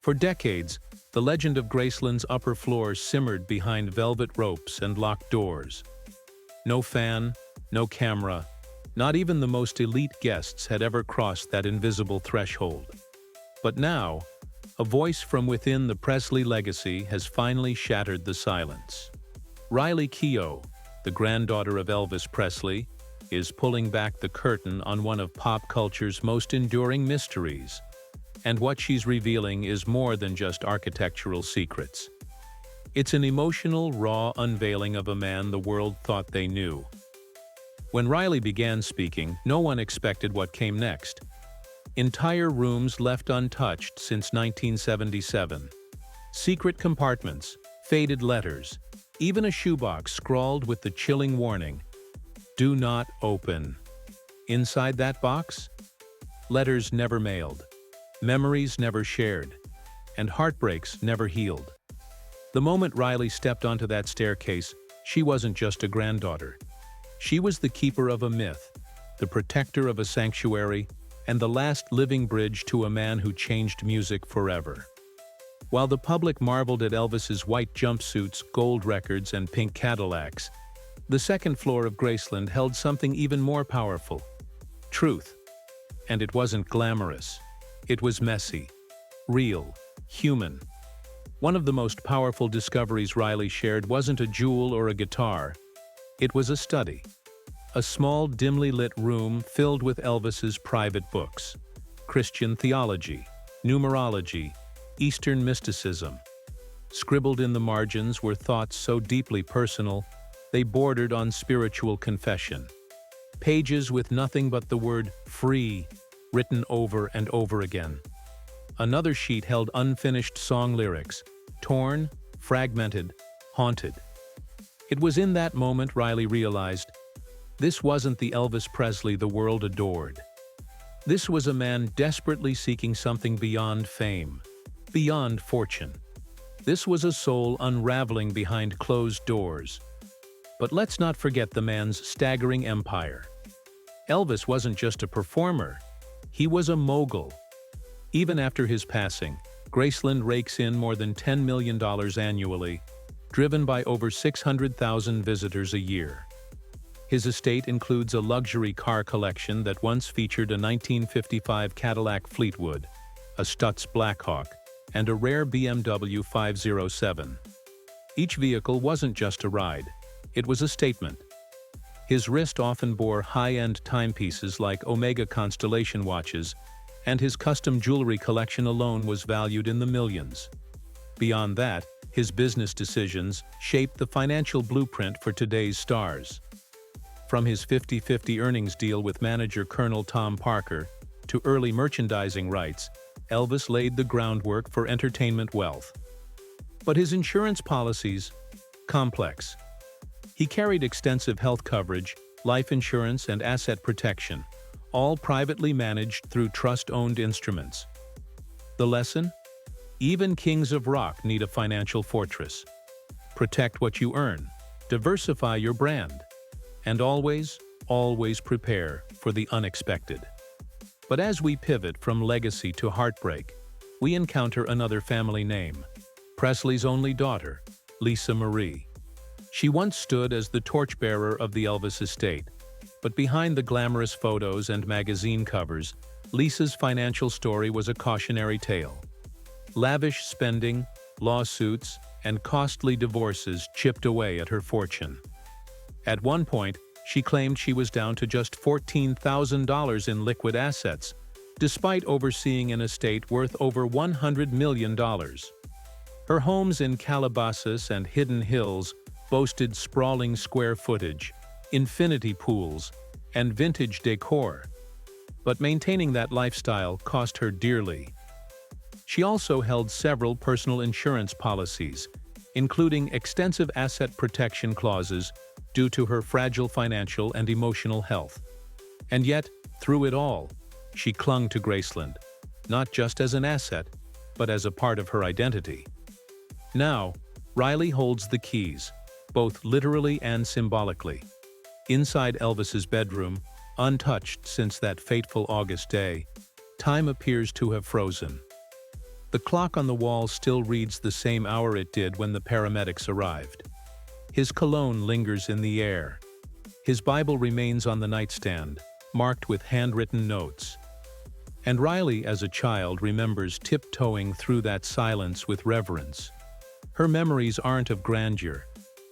For decades, the legend of Graceland's upper floors simmered behind velvet ropes and locked doors. No fan, no camera, not even the most elite guests had ever crossed that invisible threshold. But now, a voice from within the Presley legacy has finally shattered the silence. Riley Keough, the granddaughter of Elvis Presley, is pulling back the curtain on one of pop culture's most enduring mysteries. And what she's revealing is more than just architectural secrets. It's an emotional, raw unveiling of a man the world thought they knew. When Riley began speaking, no one expected what came next. Entire rooms left untouched since 1977. Secret compartments, faded letters, even a shoebox scrawled with the chilling warning, "Do not open." Inside that box? Letters never mailed, memories never shared, and heartbreaks never healed. The moment Riley stepped onto that staircase, she wasn't just a granddaughter. She was the keeper of a myth, the protector of a sanctuary, and the last living bridge to a man who changed music forever. While the public marveled at Elvis's white jumpsuits, gold records, and pink Cadillacs, the second floor of Graceland held something even more powerful: truth. And it wasn't glamorous. It was messy, real, human. One of the most powerful discoveries Riley shared wasn't a jewel or a guitar. It was a study. A small, dimly lit room filled with Elvis's private books. Christian theology, numerology, Eastern mysticism. Scribbled in the margins were thoughts so deeply personal, they bordered on spiritual confession. Pages with nothing but the word "free" written over and over again. Another sheet held unfinished song lyrics, torn, fragmented, haunted. It was in that moment Riley realized, this wasn't the Elvis Presley the world adored. This was a man desperately seeking something beyond fame, beyond fortune. This was a soul unraveling behind closed doors. But let's not forget the man's staggering empire. Elvis wasn't just a performer, he was a mogul. Even after his passing, Graceland rakes in more than $10 million annually, driven by over 600,000 visitors a year. His estate includes a luxury car collection that once featured a 1955 Cadillac Fleetwood, a Stutz Blackhawk, and a rare BMW 507. Each vehicle wasn't just a ride, it was a statement. His wrist often bore high-end timepieces like Omega Constellation watches, and his custom jewelry collection alone was valued in the millions. Beyond that, his business decisions shaped the financial blueprint for today's stars. From his 50-50 earnings deal with manager Colonel Tom Parker to early merchandising rights, Elvis laid the groundwork for entertainment wealth. But his insurance policies, complex. He carried extensive health coverage, life insurance, and asset protection, all privately managed through trust-owned instruments. The lesson? Even kings of rock need a financial fortress. Protect what you earn, diversify your brand, and always, always prepare for the unexpected. But as we pivot from legacy to heartbreak, we encounter another family name, Presley's only daughter, Lisa Marie. She once stood as the torchbearer of the Elvis estate, but behind the glamorous photos and magazine covers, Lisa's financial story was a cautionary tale. Lavish spending, lawsuits, and costly divorces chipped away at her fortune. At one point, she claimed she was down to just $14,000 in liquid assets, despite overseeing an estate worth over $100 million. Her homes in Calabasas and Hidden Hills boasted sprawling square footage, infinity pools, and vintage decor. But maintaining that lifestyle cost her dearly. She also held several personal insurance policies, including extensive asset protection clauses due to her fragile financial and emotional health. And yet, through it all, she clung to Graceland, not just as an asset, but as a part of her identity. Now, Riley holds the keys, both literally and symbolically. Inside Elvis's bedroom, untouched since that fateful August day, time appears to have frozen. The clock on the wall still reads the same hour it did when the paramedics arrived. His cologne lingers in the air. His Bible remains on the nightstand, marked with handwritten notes. And Riley, as a child, remembers tiptoeing through that silence with reverence. Her memories aren't of grandeur.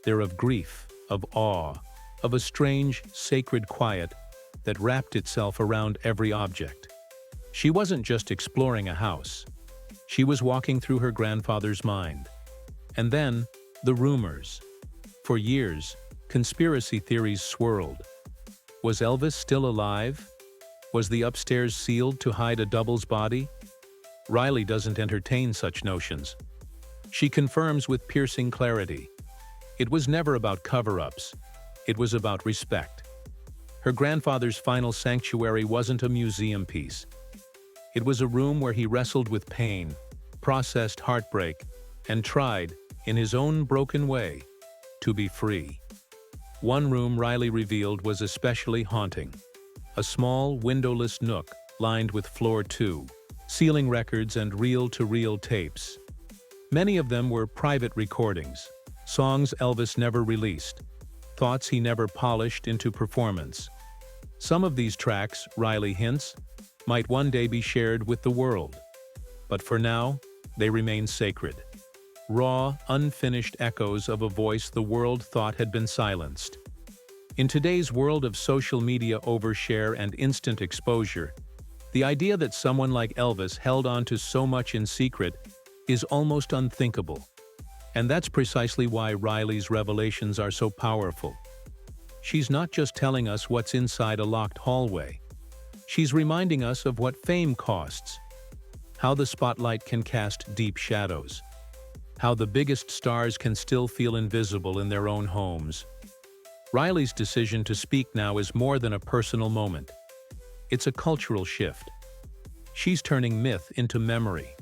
They're of grief, of awe, of a strange, sacred quiet that wrapped itself around every object. She wasn't just exploring a house. She was walking through her grandfather's mind. And then, the rumors. For years, conspiracy theories swirled. Was Elvis still alive? Was the upstairs sealed to hide a double's body? Riley doesn't entertain such notions. She confirms with piercing clarity. It was never about cover-ups. It was about respect. Her grandfather's final sanctuary wasn't a museum piece. It was a room where he wrestled with pain, processed heartbreak, and tried, in his own broken way, to be free. One room Riley revealed was especially haunting. A small, windowless nook lined with floor 2, ceiling records and reel-to-reel tapes. Many of them were private recordings, songs Elvis never released, thoughts he never polished into performance. Some of these tracks, Riley hints, might one day be shared with the world. But for now, they remain sacred. Raw, unfinished echoes of a voice the world thought had been silenced. In today's world of social media overshare and instant exposure, the idea that someone like Elvis held on to so much in secret is almost unthinkable. And that's precisely why Riley's revelations are so powerful. She's not just telling us what's inside a locked hallway. She's reminding us of what fame costs, how the spotlight can cast deep shadows, how the biggest stars can still feel invisible in their own homes. Riley's decision to speak now is more than a personal moment. It's a cultural shift. She's turning myth into memory.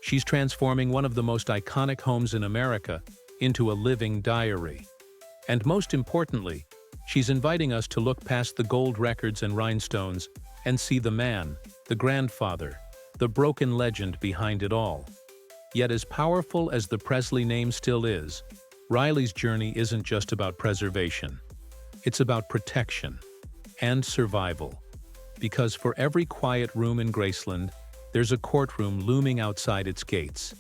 She's transforming one of the most iconic homes in America into a living diary. And most importantly, she's inviting us to look past the gold records and rhinestones and see the man, the grandfather, the broken legend behind it all. Yet as powerful as the Presley name still is, Riley's journey isn't just about preservation. It's about protection and survival. Because for every quiet room in Graceland, there's a courtroom looming outside its gates.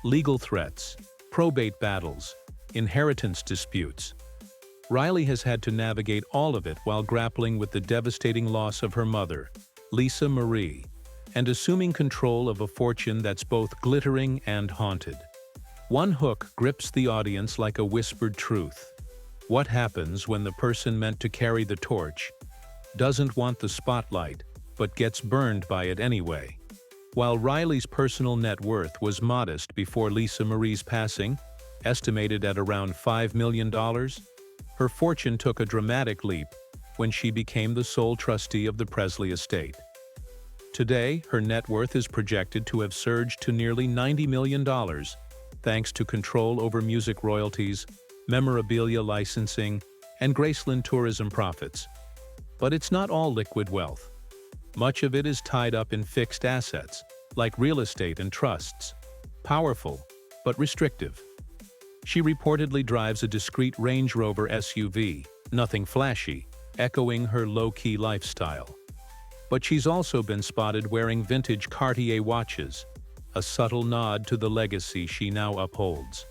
Legal threats, probate battles, inheritance disputes. Riley has had to navigate all of it while grappling with the devastating loss of her mother, Lisa Marie, and assuming control of a fortune that's both glittering and haunted. One hook grips the audience like a whispered truth. What happens when the person meant to carry the torch doesn't want the spotlight, but gets burned by it anyway? While Riley's personal net worth was modest before Lisa Marie's passing, estimated at around $5 million, her fortune took a dramatic leap when she became the sole trustee of the Presley estate. Today, her net worth is projected to have surged to nearly $90 million, thanks to control over music royalties, memorabilia licensing, and Graceland tourism profits. But it's not all liquid wealth. Much of it is tied up in fixed assets, like real estate and trusts. Powerful, but restrictive. She reportedly drives a discreet Range Rover SUV, nothing flashy, echoing her low-key lifestyle. But she's also been spotted wearing vintage Cartier watches, a subtle nod to the legacy she now upholds.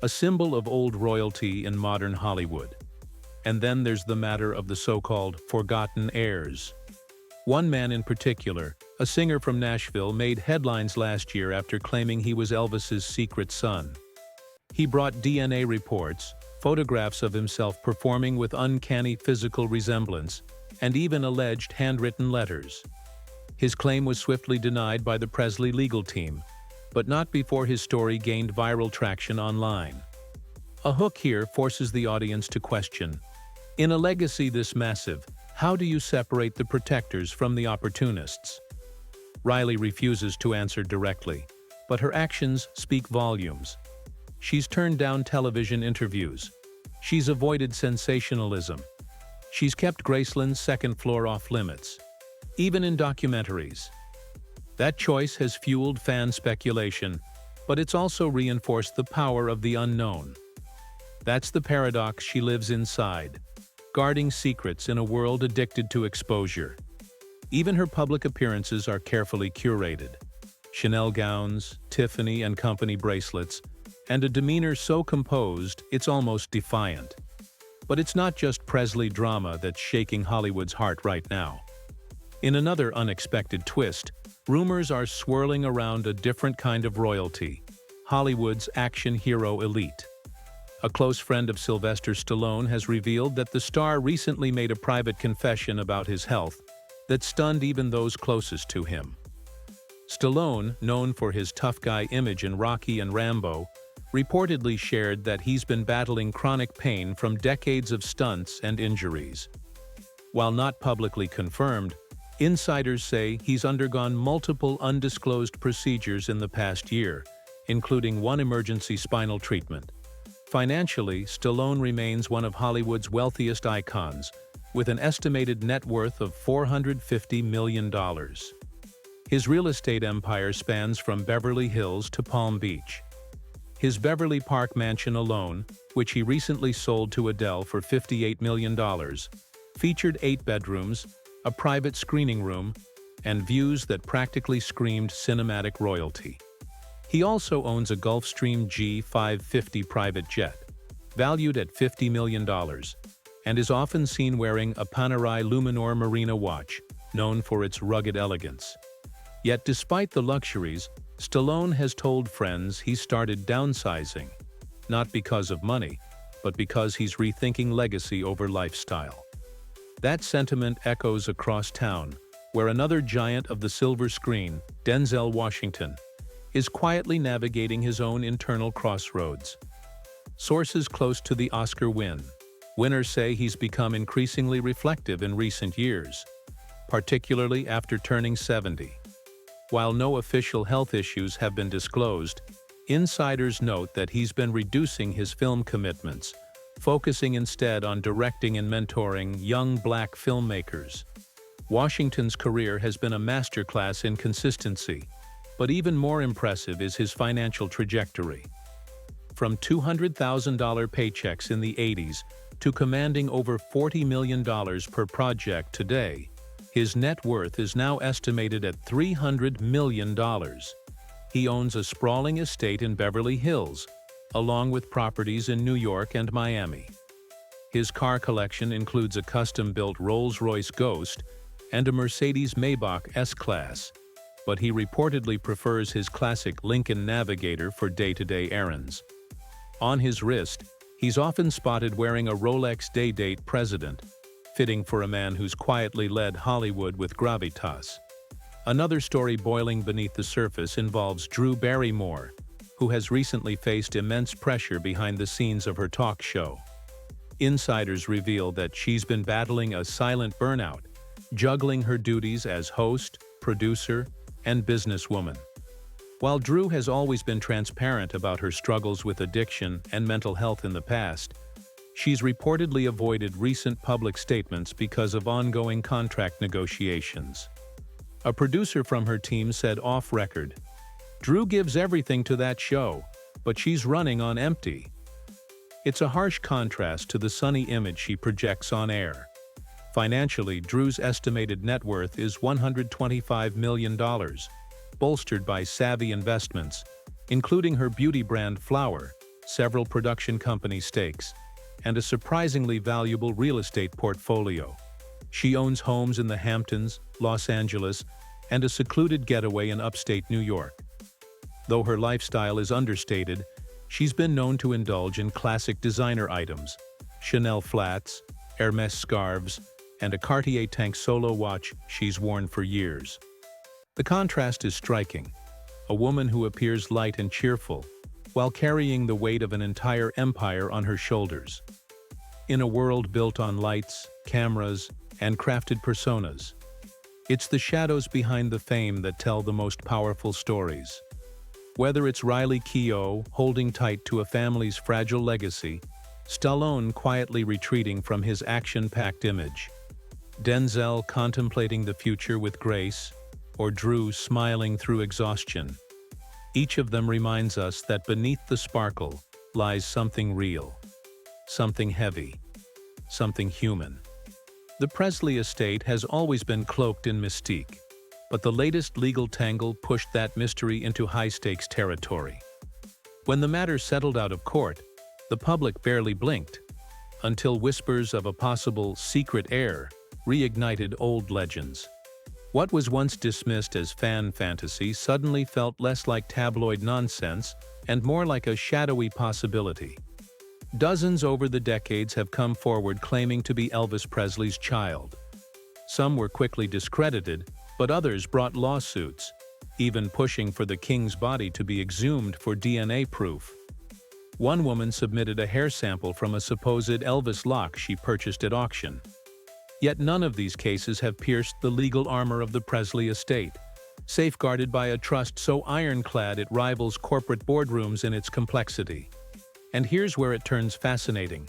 A symbol of old royalty in modern Hollywood. And then there's the matter of the so-called forgotten heirs. One man in particular, a singer from Nashville, made headlines last year after claiming he was Elvis's secret son. He brought DNA reports, photographs of himself performing with uncanny physical resemblance, and even alleged handwritten letters. His claim was swiftly denied by the Presley legal team, but not before his story gained viral traction online. A hook here forces the audience to question, in a legacy this massive, how do you separate the protectors from the opportunists? Riley refuses to answer directly, but her actions speak volumes. She's turned down television interviews. She's avoided sensationalism. She's kept Graceland's second floor off limits, even in documentaries. That choice has fueled fan speculation, but it's also reinforced the power of the unknown. That's the paradox she lives inside, guarding secrets in a world addicted to exposure. Even her public appearances are carefully curated. Chanel gowns, Tiffany and Company bracelets, and a demeanor so composed it's almost defiant. But it's not just Presley drama that's shaking Hollywood's heart right now. In another unexpected twist, rumors are swirling around a different kind of royalty, Hollywood's action hero elite. A close friend of Sylvester Stallone has revealed that the star recently made a private confession about his health that stunned even those closest to him. Stallone, known for his tough guy image in Rocky and Rambo, reportedly shared that he's been battling chronic pain from decades of stunts and injuries. While not publicly confirmed, insiders say he's undergone multiple undisclosed procedures in the past year, including one emergency spinal treatment. Financially, Stallone remains one of Hollywood's wealthiest icons, with an estimated net worth of $450 million. His real estate empire spans from Beverly Hills to Palm Beach. His Beverly Park mansion alone, which he recently sold to Adele for $58 million, featured 8 bedrooms, a private screening room, and views that practically screamed cinematic royalty. He also owns a Gulfstream G550 private jet, valued at $50 million, and is often seen wearing a Panerai Luminor Marina watch, known for its rugged elegance. Yet despite the luxuries, Stallone has told friends he started downsizing, not because of money, but because he's rethinking legacy over lifestyle. That sentiment echoes across town, where another giant of the silver screen, Denzel Washington, is quietly navigating his own internal crossroads. Sources close to the Oscar winners say he's become increasingly reflective in recent years, particularly after turning 70. While no official health issues have been disclosed, insiders note that he's been reducing his film commitments, focusing instead on directing and mentoring young black filmmakers. Washington's career has been a masterclass in consistency, but even more impressive is his financial trajectory. From $200,000 paychecks in the 80s to commanding over $40 million per project today, his net worth is now estimated at $300 million. He owns a sprawling estate in Beverly Hills, along with properties in New York and Miami. His car collection includes a custom-built Rolls-Royce Ghost and a Mercedes Maybach S-Class, but he reportedly prefers his classic Lincoln Navigator for day-to-day errands. On his wrist, he's often spotted wearing a Rolex Day-Date President, fitting for a man who's quietly led Hollywood with gravitas. Another story boiling beneath the surface involves Drew Barrymore, who has recently faced immense pressure behind the scenes of her talk show. Insiders reveal that she's been battling a silent burnout, juggling her duties as host, producer, and businesswoman. While Drew has always been transparent about her struggles with addiction and mental health in the past, she's reportedly avoided recent public statements because of ongoing contract negotiations. A producer from her team said off-record, "Drew gives everything to that show, but she's running on empty." It's a harsh contrast to the sunny image she projects on air. Financially, Drew's estimated net worth is $125 million, bolstered by savvy investments, including her beauty brand Flower, several production company stakes, and a surprisingly valuable real estate portfolio. She owns homes in the Hamptons, Los Angeles, and a secluded getaway in upstate New York. Though her lifestyle is understated, she's been known to indulge in classic designer items, Chanel flats, Hermès scarves, and a Cartier Tank Solo watch she's worn for years. The contrast is striking. A woman who appears light and cheerful, while carrying the weight of an entire empire on her shoulders. In a world built on lights, cameras, and crafted personas, it's the shadows behind the fame that tell the most powerful stories. Whether it's Riley Keough holding tight to a family's fragile legacy, Stallone quietly retreating from his action-packed image, Denzel contemplating the future with grace, or Drew smiling through exhaustion. Each of them reminds us that beneath the sparkle lies something real, something heavy, something human. The Presley estate has always been cloaked in mystique, but the latest legal tangle pushed that mystery into high-stakes territory. When the matter settled out of court, the public barely blinked, until whispers of a possible secret heir reignited old legends. What was once dismissed as fan fantasy suddenly felt less like tabloid nonsense and more like a shadowy possibility. Dozens over the decades have come forward claiming to be Elvis Presley's child. Some were quickly discredited, but others brought lawsuits, even pushing for the king's body to be exhumed for DNA proof. One woman submitted a hair sample from a supposed Elvis lock she purchased at auction. Yet none of these cases have pierced the legal armor of the Presley estate, safeguarded by a trust so ironclad it rivals corporate boardrooms in its complexity. And here's where it turns fascinating.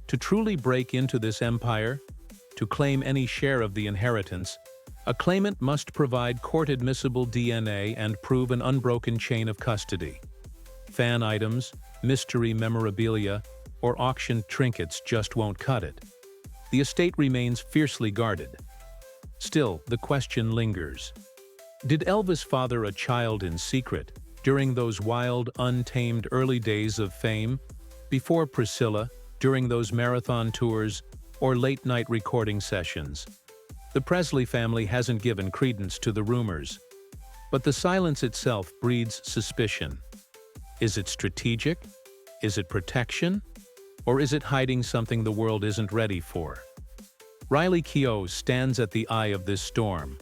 To truly break into this empire, to claim any share of the inheritance, a claimant must provide court-admissible DNA and prove an unbroken chain of custody. Fan items, mystery memorabilia, or auctioned trinkets just won't cut it. The estate remains fiercely guarded. Still, the question lingers. Did Elvis father a child in secret during those wild, untamed early days of fame, before Priscilla, during those marathon tours, or late-night recording sessions? The Presley family hasn't given credence to the rumors, but the silence itself breeds suspicion. Is it strategic? Is it protection? Or is it hiding something the world isn't ready for? Riley Keough stands at the eye of this storm.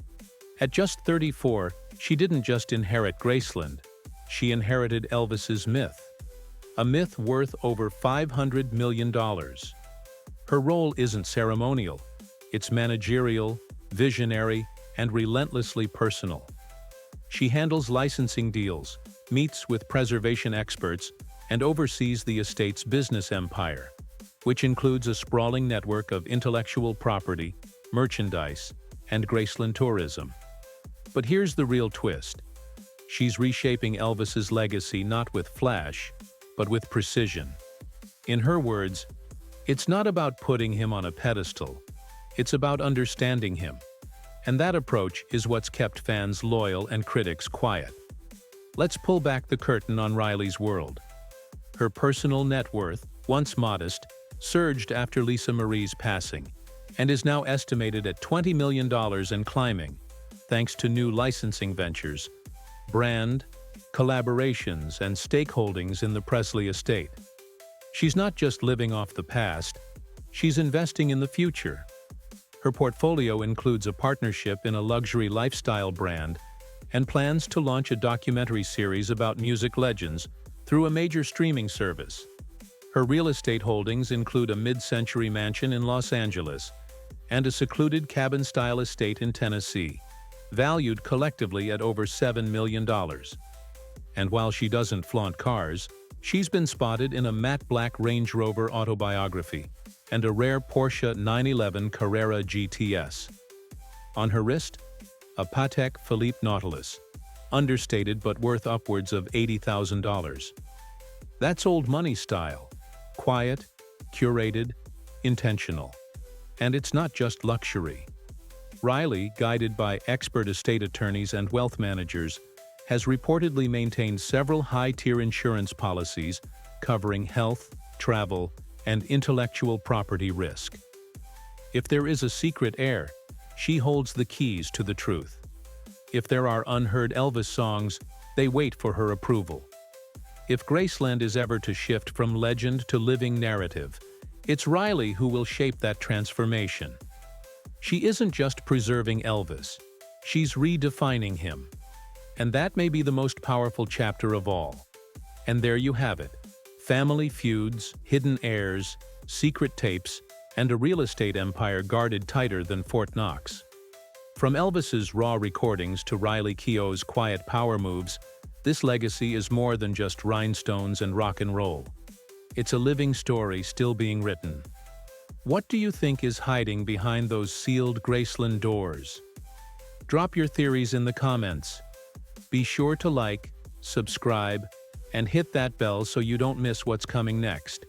At just 34, she didn't just inherit Graceland, she inherited Elvis's myth. A myth worth over $500 million. Her role isn't ceremonial. It's managerial, visionary, and relentlessly personal. She handles licensing deals, meets with preservation experts, and oversees the estate's business empire, which includes a sprawling network of intellectual property, merchandise, and Graceland tourism. But here's the real twist. She's reshaping Elvis's legacy not with flash, but with precision. In her words, it's not about putting him on a pedestal. It's about understanding him. And that approach is what's kept fans loyal and critics quiet. Let's pull back the curtain on Riley's world. Her personal net worth, once modest, surged after Lisa Marie's passing, and is now estimated at $20 million and climbing, thanks to new licensing ventures, brand, collaborations, and stakeholdings in the Presley estate. She's not just living off the past, she's investing in the future. Her portfolio includes a partnership in a luxury lifestyle brand and plans to launch a documentary series about music legends through a major streaming service. Her real estate holdings include a mid-century mansion in Los Angeles and a secluded cabin-style estate in Tennessee, valued collectively at over $7 million. And while she doesn't flaunt cars, she's been spotted in a matte black Range Rover autobiography and a rare Porsche 911 Carrera GTS. On her wrist, a Patek Philippe Nautilus, understated but worth upwards of $80,000. That's old money style. Quiet, curated, intentional. And it's not just luxury. Riley, guided by expert estate attorneys and wealth managers, has reportedly maintained several high-tier insurance policies covering health, travel, and intellectual property risk. If there is a secret heir, she holds the keys to the truth. If there are unheard Elvis songs, they wait for her approval. If Graceland is ever to shift from legend to living narrative, it's Riley who will shape that transformation. She isn't just preserving Elvis, she's redefining him. And that may be the most powerful chapter of all. And there you have it. Family feuds, hidden heirs, secret tapes, and a real estate empire guarded tighter than Fort Knox. From Elvis's raw recordings to Riley Keough's quiet power moves, this legacy is more than just rhinestones and rock and roll. It's a living story still being written. What do you think is hiding behind those sealed Graceland doors? Drop your theories in the comments. Be sure to like, subscribe, and hit that bell so you don't miss what's coming next.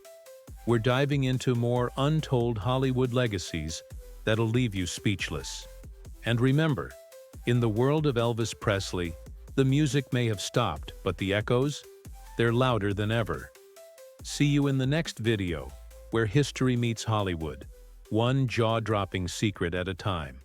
We're diving into more untold Hollywood legacies that'll leave you speechless. And remember, in the world of Elvis Presley, the music may have stopped, but the echoes? They're louder than ever. See you in the next video, where history meets Hollywood, one jaw-dropping secret at a time.